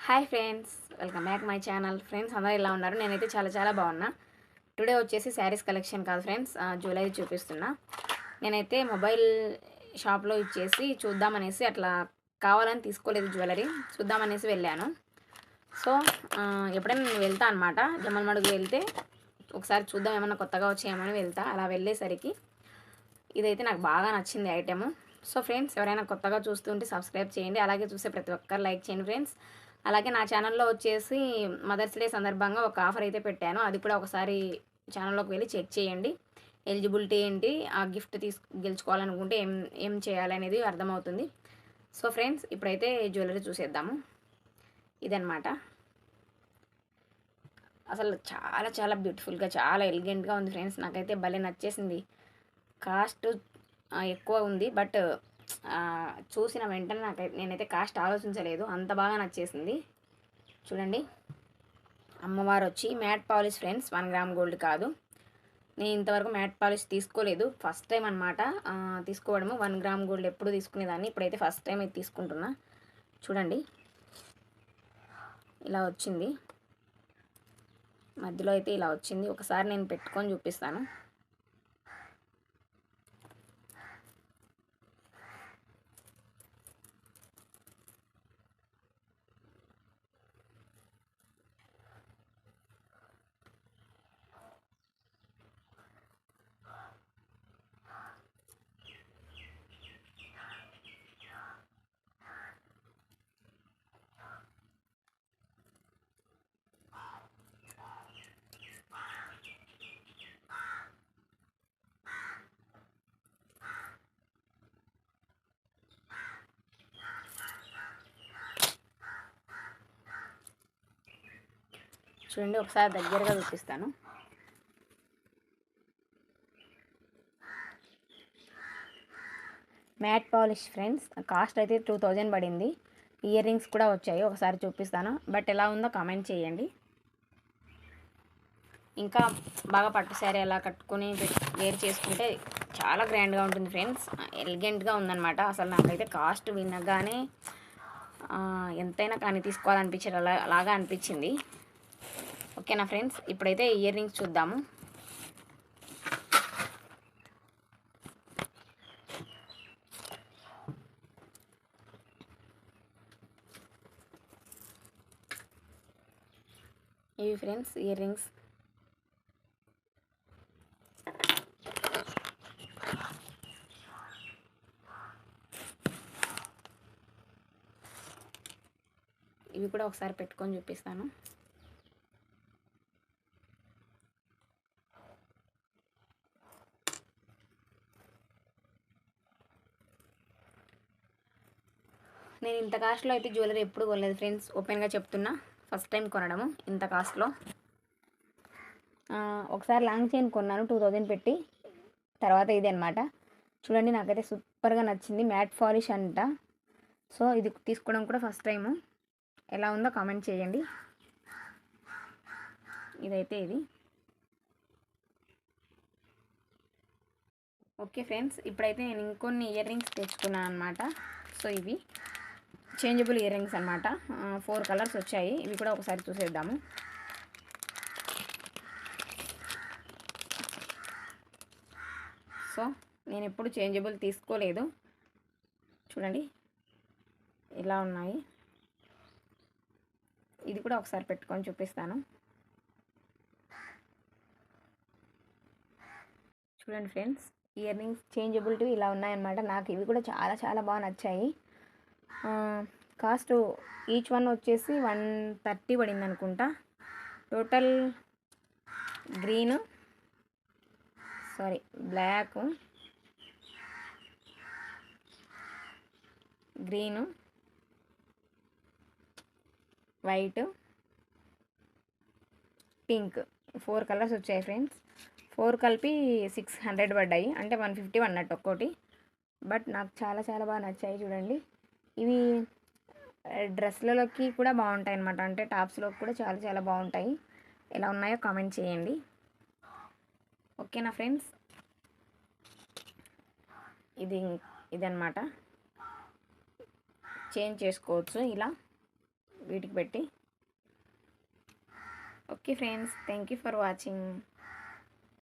Hi friends, welcome back my channel. Friends అందరూ ఎలా ఉన్నారు? నేనైతే చాలా బాగున్నా. టుడే వచ్చేసి శారీస్ కలెక్షన్ కాదు ఫ్రెండ్స్, జ్యువెలరీ చూపిస్తున్నా. నేనైతే మొబైల్ షాప్లో ఇచ్చేసి చూద్దామనేసి అట్లా కావాలని తీసుకోలేదు, జ్యువెలరీ చూద్దామనేసి వెళ్ళాను. సో ఎప్పుడైనా నేను వెళ్తా అనమాట, జమ్మలమడుగు వెళ్తే ఒకసారి చూద్దాం ఏమన్నా కొత్తగా వచ్చాయేమని వెళ్తా. అలా వెళ్ళేసరికి ఇదైతే నాకు బాగా నచ్చింది ఐటెము. సో ఫ్రెండ్స్, ఎవరైనా కొత్తగా చూస్తుంటే సబ్స్క్రైబ్ చేయండి, అలాగే చూసే ప్రతి ఒక్కరు లైక్ చేయండి ఫ్రెండ్స్. అలాగే నా ఛానల్లో వచ్చేసి మదర్స్ డే సందర్భంగా ఒక ఆఫర్ అయితే పెట్టాను, అది కూడా ఒకసారి ఛానల్లోకి వెళ్ళి చెక్ చేయండి. ఎలిజిబిలిటీ ఏంటి, ఆ గిఫ్ట్ గెలుచుకోవాలనుకుంటే ఏం ఏం చేయాలనేది అర్థమవుతుంది. సో ఫ్రెండ్స్, ఇప్పుడైతే జ్యువెలరీ చూసేద్దాము. ఇదనమాట. అసలు చాలా బ్యూటిఫుల్గా, చాలా ఎలిగెంట్గా ఉంది ఫ్రెండ్స్. నాకైతే భలే నచ్చేసింది. కాస్ట్ ఎక్కువ ఉంది, బట్ చూసిన వెంటనే నేనైతే కాస్ట్ ఆలోచించలేదు, అంత బాగా నచ్చేసింది. చూడండి, అమ్మవారు వచ్చి matte polish friends, 1 gram gold కాదు. నేను ఇంతవరకు మ్యాట్ పాలిష్ తీసుకోలేదు, ఫస్ట్ టైం అనమాట తీసుకోవడము. 1 గ్రామ్ గోల్డ్ ఎప్పుడు తీసుకునేదాన్ని, ఇప్పుడైతే ఫస్ట్ టైం అయితే తీసుకుంటున్నా. చూడండి, ఇలా వచ్చింది, మధ్యలో అయితే ఇలా వచ్చింది. ఒకసారి నేను పెట్టుకొని చూపిస్తాను. చూడండి, ఒకసారి దగ్గరగా చూపిస్తాను. మ్యాట్ పాలిష్ ఫ్రెండ్స్, కాస్ట్ అయితే 2000 పడింది. ఇయర్ రింగ్స్ కూడా వచ్చాయి, ఒకసారి చూపిస్తాను. బట్ ఎలా ఉందో కామెంట్ చేయండి. ఇంకా బాగా పట్టు శారీ అలా కట్టుకొని వేర్ చేసుకుంటే చాలా గ్రాండ్గా ఉంటుంది ఫ్రెండ్స్, ఎలిగెంట్గా ఉందన్నమాట. అసలు నాకైతే కాస్ట్ వినగానే ఎంతైనా కానీ తీసుకోవాలనిపించేది, అలాగా అనిపించింది. ఓకేనా ఫ్రెండ్స్, ఇప్పుడైతే ఇయర్ రింగ్స్ చూద్దాము. ఇవి ఫ్రెండ్స్ ఇయర్ రింగ్స్. ఇవి కూడా ఒకసారి పెట్టుకొని చూపిస్తాను. నేను ఇంత కాస్ట్లో అయితే జ్యువెలరీ ఎప్పుడు కొనలేదు ఫ్రెండ్స్, ఓపెన్గా చెప్తున్నా. ఫస్ట్ టైం కొనడము ఇంత కాస్ట్లో. ఒకసారి లాంగ్ చైన్ కొన్నాను 2000 పెట్టి, తర్వాత ఇది అనమాట. చూడండి, నాకైతే సూపర్గా నచ్చింది. మ్యాట్ పాలిష్ అంట. సో ఇది తీసుకోవడం కూడా ఫస్ట్ టైము. ఎలా ఉందో కామెంట్ చేయండి. ఇదైతే ఇది. ఓకే ఫ్రెండ్స్, ఇప్పుడైతే నేను ఇంకొన్ని ఇయర్ రింగ్స్ తెచ్చుకున్నాను అనమాట. సో ఇవి చేంజబుల్ ఇయర్ రింగ్స్ అనమాట. 4 కలర్స్ వచ్చాయి. ఇవి కూడా ఒకసారి చూసేద్దాము. సో నేను ఎప్పుడు చేంజబుల్ తీసుకోలేదు. చూడండి, ఇలా ఉన్నాయి. ఇది కూడా ఒకసారి పెట్టుకొని చూపిస్తాను. చూడండి ఫ్రెండ్స్, ఇయర్ రింగ్స్ చేంజబిలిటీ ఇలా ఉన్నాయన్నమాట. నాకు ఇవి కూడా చాలా బాగా నచ్చాయి. కాస్ట్ ఈచ్ వన్ వచ్చేసి 130 పడింది అనుకుంటా. Total black, green, white, pink, 4 colours వచ్చాయి ఫ్రెండ్స్. 4 కలిపి 600 పడ్డాయి, అంటే 150 అన్నట్టు ఒక్కోటి. బట్ నాకు చాలా బాగా నచ్చాయి. చూడండి, ఇవి డ్రెస్లలోకి కూడా బాగుంటాయి అన్నమాట, అంటే టాప్స్లోకి కూడా చాలా బాగుంటాయి. ఎలా ఉన్నాయో కామెంట్ చేయండి. ఓకేనా ఫ్రెండ్స్, ఇదన్నమాట. చేంజ్ చేసుకోవచ్చు ఇలా. వీటికి పెట్టి. Okay friends, thank you for watching.